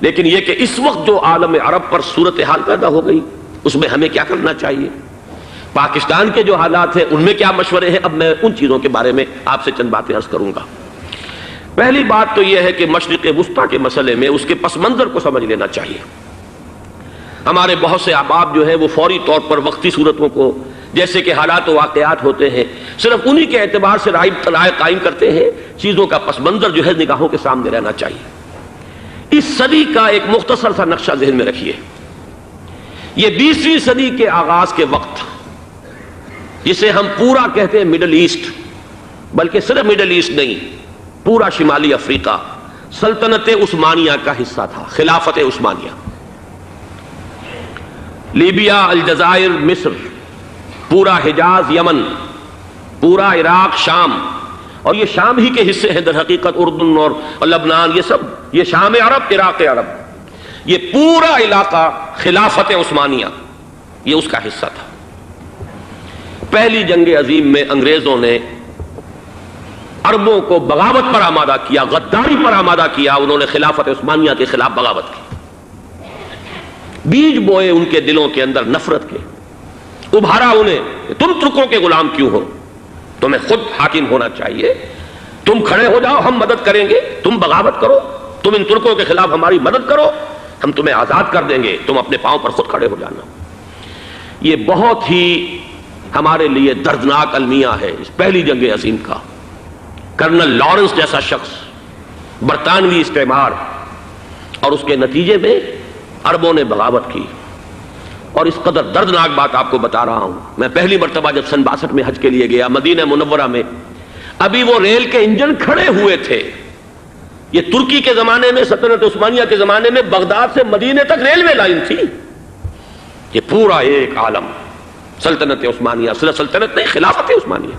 لیکن یہ کہ اس وقت جو عالم عرب پر صورتحال پیدا ہو گئی اس میں ہمیں کیا کرنا چاہیے، پاکستان کے جو حالات ہیں ان میں کیا مشورے ہیں، اب میں ان چیزوں کے بارے میں آپ سے چند باتیں عرض کروں گا۔ پہلی بات تو یہ ہے کہ مشرق وسطیٰ کے مسئلے میں اس کے پس منظر کو سمجھ لینا چاہیے۔ ہمارے بہت سے احباب جو ہیں وہ فوری طور پر وقتی صورتوں کو، جیسے کہ حالات و واقعات ہوتے ہیں، صرف انہی کے اعتبار سے رائے قائم کرتے ہیں، چیزوں کا پس منظر جو ہے نگاہوں کے سامنے رہنا چاہیے۔ اس صدی کا ایک مختصر سا نقشہ ذہن میں رکھیے۔ یہ 20ویں صدی کے آغاز کے وقت، جسے ہم پورا کہتے ہیں مڈل ایسٹ، بلکہ صرف مڈل ایسٹ نہیں، پورا شمالی افریقہ سلطنت عثمانیہ کا حصہ تھا، خلافت عثمانیہ۔ لیبیا، الجزائر، مصر، پورا حجاز، یمن، پورا عراق، شام، اور یہ شام ہی کے حصے ہیں در حقیقت، اردن اور لبنان، یہ سب یہ شام عرب، عراق عرب، یہ پورا علاقہ خلافت عثمانیہ یہ اس کا حصہ تھا۔ پہلی جنگ عظیم میں انگریزوں نے عربوں کو بغاوت پر آمادہ کیا، غداری پر آمادہ کیا، انہوں نے خلافت عثمانیہ کے خلاف بغاوت کی، بیج بوئے ان کے دلوں کے اندر نفرت کے، ابھارا انہیں کہ تم ترکوں کے غلام کیوں ہو، تمہیں خود حاکم ہونا چاہیے، تم کھڑے ہو جاؤ، ہم مدد کریں گے، تم بغاوت کرو، تم ان ترکوں کے خلاف ہماری مدد کرو، ہم تمہیں آزاد کر دیں گے، تم اپنے پاؤں پر خود کھڑے ہو جانا۔ یہ بہت ہی ہمارے لیے دردناک المیہ ہے اس پہلی جنگ عظیم کا۔ کرنل لارنس جیسا شخص، برطانوی استعمار، اور اس کے نتیجے میں عربوں نے بغاوت کی۔ اور اس قدر دردناک بات آپ کو بتا رہا ہوں، میں پہلی مرتبہ جب سن 62 میں حج کے لیے گیا مدینہ منورہ میں، ابھی وہ ریل کے انجن کھڑے ہوئے تھے۔ یہ ترکی کے زمانے میں، سلطنت عثمانیہ کے زمانے میں بغداد سے مدینے تک ریلوے لائن تھی۔ یہ پورا ایک عالم سلطنت عثمانیہ، صرف سلطنت نہیں، خلافت عثمانیہ،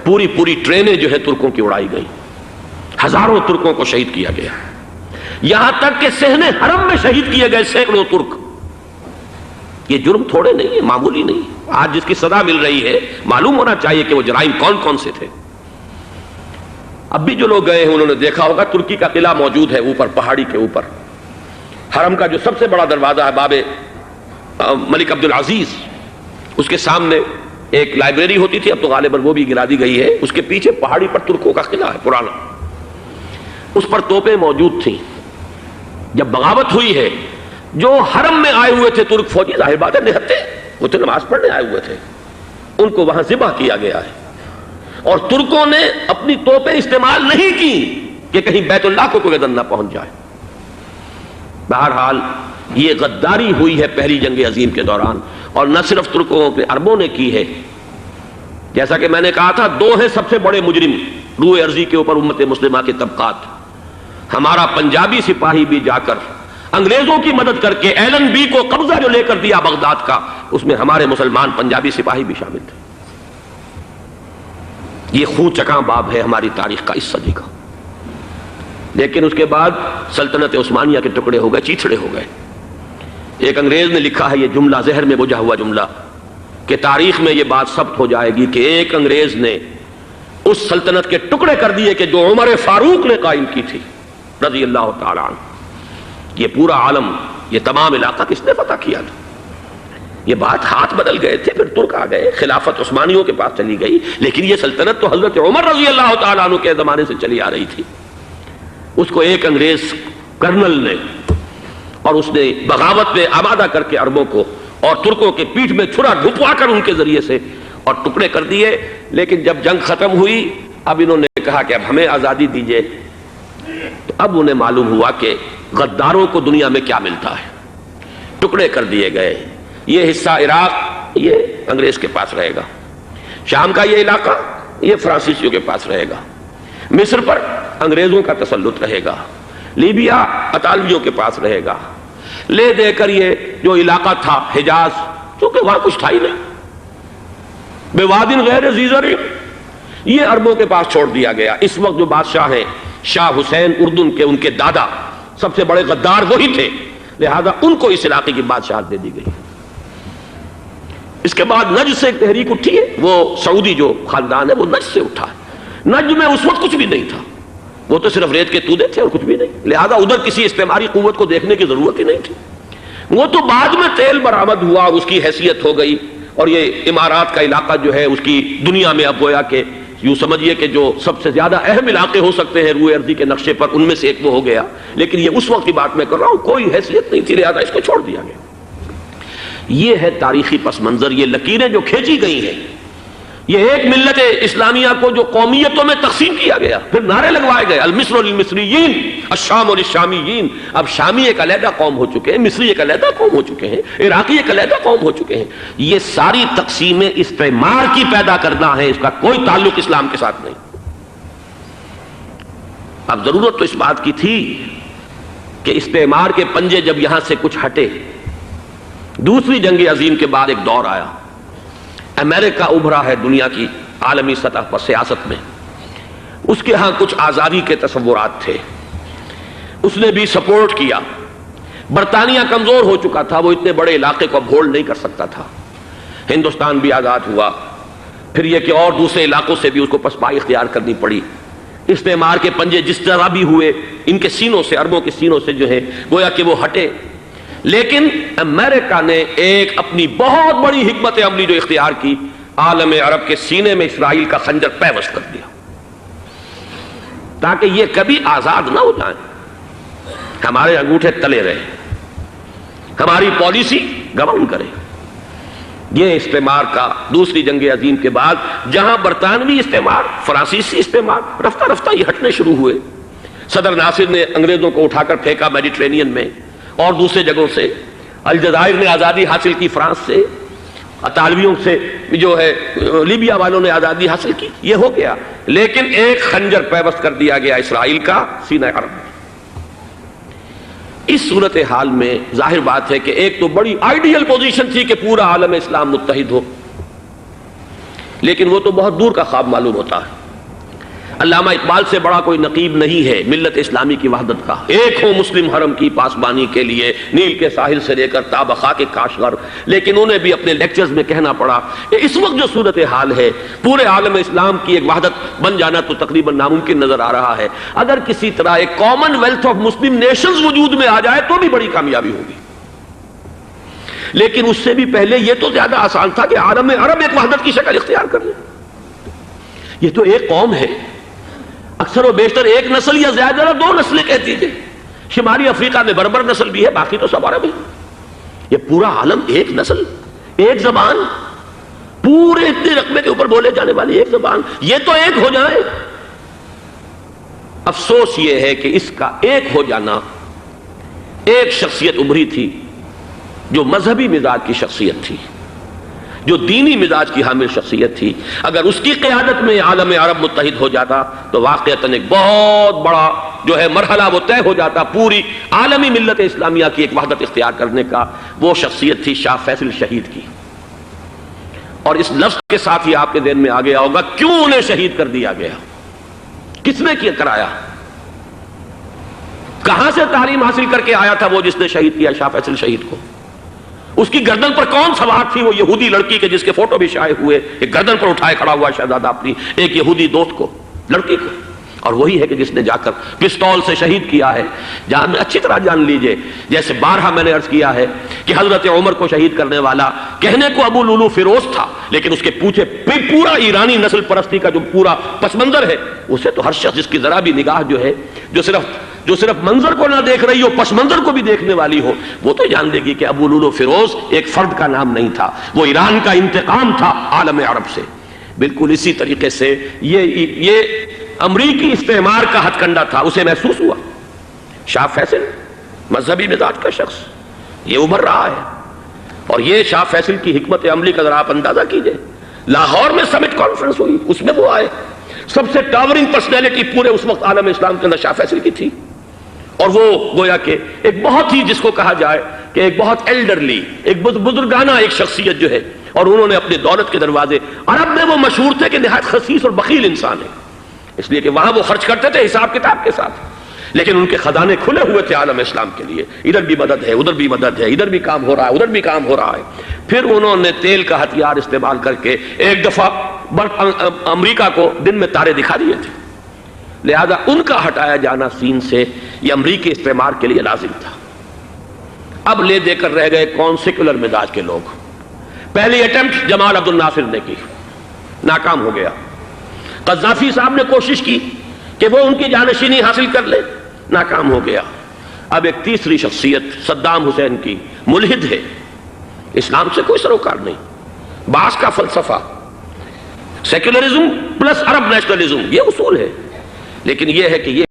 پوری ٹرینیں جو ہے ترکوں کی اڑائی گئی، ہزاروں ترکوں کو شہید کیا گیا، یہاں تک کہ صحن حرم میں شہید کیے گئے سینکڑوں ترک۔ یہ جرم تھوڑے نہیں ہے، معمولی نہیں۔ آج جس کی سزا مل رہی ہے، معلوم ہونا چاہیے کہ وہ جرائم کون کون سے تھے۔ اب بھی جو لوگ گئے ہیں انہوں نے دیکھا ہوگا، ترکی کا قلعہ موجود ہے اوپر پہاڑی کے اوپر، حرم کا جو سب سے بڑا دروازہ ہے باب ملک عبدالعزیز، اس کے سامنے ایک لائبریری ہوتی تھی، اب تو غالباً وہ بھی گرا دی گئی ہے، اس کے پیچھے پہاڑی پر ترکوں کا قلعہ ہے پرانا، اس پر توپیں موجود تھیں۔ جب بغاوت ہوئی ہے، جو حرم میں آئے ہوئے تھے ترک فوجی، ظاہر بات ہے نہتے، وہ تو نماز پڑھنے آئے ہوئے تھے، ان کو وہاں ذبح کیا گیا ہے، اور ترکوں نے اپنی توپیں استعمال نہیں کی کہ کہیں بیت اللہ کو کوئی اذن نہ پہنچ جائے۔ بہرحال یہ غداری ہوئی ہے پہلی جنگ عظیم کے دوران، اور نہ صرف ترکوں کے، عربوں نے کی ہے۔ جیسا کہ میں نے کہا تھا، دو ہیں سب سے بڑے مجرم روئے ارضی کے اوپر امت مسلمہ کے طبقات۔ ہمارا پنجابی سپاہی بھی جا کر انگریزوں کی مدد کر کے ایلن بی کو قبضہ جو لے کر دیا بغداد کا، اس میں ہمارے مسلمان پنجابی سپاہی بھی شامل تھے۔ یہ خون چکاں باب ہے ہماری تاریخ کا اس صدی کا۔ لیکن اس کے بعد سلطنت عثمانیہ کے ٹکڑے ہو گئے، چیتھڑے ہو گئے۔ ایک انگریز نے لکھا ہے، یہ جملہ ذہن میں بجھا ہوا جملہ، کہ تاریخ میں یہ بات ثبت ہو جائے گی کہ ایک انگریز نے اس سلطنت کے ٹکڑے کر دیے کہ جو عمر فاروق نے قائم کی تھی رضی اللہ تعالیٰ عنہ۔ یہ پورا عالم، یہ تمام علاقہ کس نے فتح کیا تھا؟ یہ بات ہاتھ بدل گئے تھے، پھر ترک آ گئے، خلافت عثمانیوں کے پاس چلی گئی، لیکن یہ سلطنت تو حضرت عمر رضی اللہ تعالیٰ عنہ کے زمانے سے چلی آ رہی تھی۔ اس کو ایک انگریز کرنل نے، اور اس نے بغاوت میں آمادہ کر کے عربوں کو اور ترکوں کے پیٹھ میں چھرا ڈھپوا کر ان کے ذریعے سے اور ٹکڑے کر دیے۔ لیکن جب جنگ ختم ہوئی، اب انہوں نے کہا کہ اب ہمیں آزادی دیجیے، تو اب انہیں معلوم ہوا کہ غداروں کو دنیا میں کیا ملتا ہے۔ ٹکڑے کر دیے گئے۔ یہ حصہ عراق یہ انگریز کے پاس رہے گا، شام کا یہ علاقہ یہ فرانسیسیوں کے پاس رہے گا، مصر پر انگریزوں کا تسلط رہے گا، لیبیا اطالویوں کے پاس رہے گا، لے دے کر یہ جو علاقہ تھا حجاز، چونکہ وہاں کچھ تھا ہی نہیں، بوادن غیر ذی زرع، یہ عربوں کے پاس چھوڑ دیا گیا۔ اس وقت جو بادشاہ ہیں شاہ حسین اردن کے، ان کے دادا سب سے بڑے غدار وہی تھے، لہذا ان کو اس علاقے کی بادشاہت دے دی گئی۔ اس کے بعد نجد سے ایک تحریک اٹھی ہے، وہ سعودی جو خاندان ہے وہ نجد سے اٹھا ہے۔ نجد میں اس وقت کچھ بھی نہیں تھا، وہ تو صرف ریت کے تودے تھے اور کچھ بھی نہیں، لہذا ادھر کسی استعماری قوت کو دیکھنے کی ضرورت ہی نہیں تھی۔ وہ تو بعد میں تیل برآمد ہوا اور اس کی حیثیت ہو گئی، اور یہ امارات کا علاقہ جو ہے اس کی دنیا میں اب گویا کہ یوں سمجھیے کہ جو سب سے زیادہ اہم علاقے ہو سکتے ہیں روئے ارضی کے نقشے پر، ان میں سے ایک وہ ہو گیا، لیکن یہ اس وقت کی بات میں کر رہا ہوں، کوئی حیثیت نہیں تھی، لہذا اس کو چھوڑ دیا گیا۔ یہ ہے تاریخی پس منظر، یہ لکیریں جو کھینچی گئی ہیں، یہ ایک ملت اسلامیہ کو جو قومیتوں میں تقسیم کیا گیا، پھر نعرے لگوائے گئے المصر للمصریین الشام للشامیین، اب شامی ایک علیحدہ قوم ہو چکے ہیں، مصری ایک علیحدہ قوم ہو چکے ہیں، عراقی ایک علیحدہ قوم ہو چکے ہیں۔ یہ ساری تقسیمیں استعمار کی پیدا کرنا ہے، اس کا کوئی تعلق اسلام کے ساتھ نہیں۔ اب ضرورت تو اس بات کی تھی کہ استعمار کے پنجے جب یہاں سے کچھ ہٹے، دوسری جنگ عظیم کے بعد ایک دور آیا، امریکہ ابھرا ہے دنیا کی عالمی سطح پر سیاست میں، اس کے ہاں کچھ آزادی کے تصورات تھے، اس نے بھی سپورٹ کیا۔ برطانیہ کمزور ہو چکا تھا، وہ اتنے بڑے علاقے کو اب ہولڈ نہیں کر سکتا تھا، ہندوستان بھی آزاد ہوا، پھر یہ کہ اور دوسرے علاقوں سے بھی اس کو پسپائی اختیار کرنی پڑی۔ استعمار کے پنجے جس طرح بھی ہوئے، ان کے سینوں سے، عربوں کے سینوں سے جو ہے گویا کہ وہ ہٹے، لیکن امریکہ نے ایک اپنی بہت بڑی حکمت عملی جو اختیار کی، عالم عرب کے سینے میں اسرائیل کا خنجر پیوست کر دیا، تاکہ یہ کبھی آزاد نہ ہو جائیں، ہمارے انگوٹھے تلے رہے، ہماری پالیسی گورن کرے۔ یہ استعمار کا دوسری جنگ عظیم کے بعد جہاں برطانوی استعمار، فرانسیسی استعمار رفتہ رفتہ یہ ہٹنے شروع ہوئے، صدر ناصر نے انگریزوں کو اٹھا کر پھینکا میڈیٹرینین میں اور دوسرے جگہوں سے، الجزائر نے آزادی حاصل کی فرانس سے، اطالویوں سے جو ہے لیبیا والوں نے آزادی حاصل کی، یہ ہو گیا، لیکن ایک خنجر پیوست کر دیا گیا اسرائیل کا سینہ عرب میں۔ اس صورتحال میں ظاہر بات ہے کہ ایک تو بڑی آئیڈیل پوزیشن تھی کہ پورا عالم اسلام متحد ہو، لیکن وہ تو بہت دور کا خواب معلوم ہوتا ہے۔ علامہ اقبال سے بڑا کوئی نقیب نہیں ہے ملت اسلامی کی وحدت کا، ایک ہو مسلم حرم کی پاسبانی کے لیے نیل کے ساحل سے لے کر تابخا کے کاشغر، لیکن انہیں بھی اپنے لیکچرز میں کہنا پڑا کہ اس وقت جو صورتحال ہے پورے عالم اسلام کی ایک وحدت بن جانا تو تقریباً ناممکن نظر آ رہا ہے، اگر کسی طرح ایک common wealth of Muslim nations وجود میں آ جائے تو بھی بڑی کامیابی ہوگی، لیکن اس سے بھی پہلے یہ تو زیادہ آسان تھا کہ عالم عرب ایک وحدت کی شکل اختیار کر لے۔ یہ تو ایک قوم ہے، اکثر و بیشتر ایک نسل یا زیادہ دو نسلیں کہتی تھے، شمالی افریقہ میں بربر نسل بھی ہے، باقی تو سب عرب ہے، یہ پورا عالم ایک نسل، ایک زبان، پورے اتنے رقبے کے اوپر بولے جانے والی ایک زبان، یہ تو ایک ہو جائے۔ افسوس یہ ہے کہ اس کا ایک ہو جانا، ایک شخصیت ابھری تھی جو مذہبی مزاج کی شخصیت تھی، جو دینی مزاج کی حامل شخصیت تھی، اگر اس کی قیادت میں عالم عرب متحد ہو جاتا تو واقعتاً ایک بہت بڑا جو ہے مرحلہ وہ طے ہو جاتا پوری عالمی ملت اسلامیہ کی ایک وحدت اختیار کرنے کا۔ وہ شخصیت تھی شاہ فیصل شہید کی، اور اس لفظ کے ساتھ ہی آپ کے ذہن میں آ گیا ہوگا کیوں انہیں شہید کر دیا گیا، کس نے کیا کرایا، کہاں سے تعلیم حاصل کر کے آیا تھا وہ جس نے شہید کیا شاہ فیصل شہید کو، اس کی گردن پر کون سوار تھی، وہ یہودی لڑکی کے جس کے فوٹو بھی شائع ہوئے، ایک گردن پر اٹھائے کھڑا ہوا شہزادہ اپنی ایک یہودی دوست کو، لڑکی کو، اور وہی ہے کہ جس نے جا کر پستول سے شہید کیا ہے۔ جہاں اچھی طرح جان لیجئے، جیسے بارہا میں نے عرض کیا ہے کہ حضرت عمر کو شہید کرنے والا کہنے کو ابو لولو فیروز تھا، لیکن اس کے پیچھے پورا ایرانی نسل پرستی کا جو پورا پس منظر ہے، اسے تو ہر شخص جس کی ذرا بھی نگاہ جو ہے جو صرف منظر کو نہ دیکھ رہی ہو، پس منظر کو بھی دیکھنے والی ہو، وہ تو جان لے گی کہ ابو لولو فیروز ایک فرد کا نام نہیں تھا، وہ ایران کا انتقام تھا عالم عرب سے۔ بالکل اسی طریقے سے یہ امریکی استعمار کا ہتھ کنڈا تھا، اسے محسوس ہوا۔ شاہ فیصل مذہبی مزاج کا شخص یہ ابھر رہا ہے، اور یہ شاہ فیصل کی حکمت عملی کا ذرا آپ اندازہ کیجئے۔ لاہور میں سمٹ کانفرنس ہوئی، اس میں وہ آئے، سب سے ٹاورنگ پرسنالٹی پورے اس وقت عالم اسلام کے اندر شاہ فیصل کی تھی، اور وہ گویا کہ ایک بہت ہی جس کو کہا جائے کہ ایک بہت ایلڈرلی، ایک بزرگانہ ایک شخصیت جو ہے، اور انہوں نے اپنے دولت کے دروازے، عرب میں وہ مشہور تھے کہ نہایت خسیس اور بخیل انسان ہے، اس لیے کہ وہاں وہ خرچ کرتے تھے حساب کتاب کے ساتھ، لیکن ان کے خزانے کھلے ہوئے تھے عالم اسلام کے لیے، ادھر بھی مدد ہے، ادھر بھی مدد ہے، ادھر بھی کام ہو رہا ہے، ادھر بھی کام ہو رہا ہے۔ پھر انہوں نے تیل کا ہتھیار استعمال کر کے ایک دفعہ امریکہ کو دن میں تارے دکھا دیے تھے، لہذا ان کا ہٹایا جانا سین سے یہ امریکی استعمار کے لیے لازم تھا۔ اب لے دے کر رہ گئے کون؟ سیکولر مزاج کے لوگ۔ پہلی اٹیمپٹ جمال عبد الناصر نے کی، ناکام ہو گیا۔ قذافی صاحب نے کوشش کی کہ وہ ان کی جانشینی حاصل کر لے، ناکام ہو گیا۔ اب ایک تیسری شخصیت صدام حسین کی، ملحد ہے، اسلام سے کوئی سروکار نہیں، باس کا فلسفہ، سیکولرزم پلس عرب نیشنلزم، یہ اصول ہے، لیکن یہ ہے کہ یہ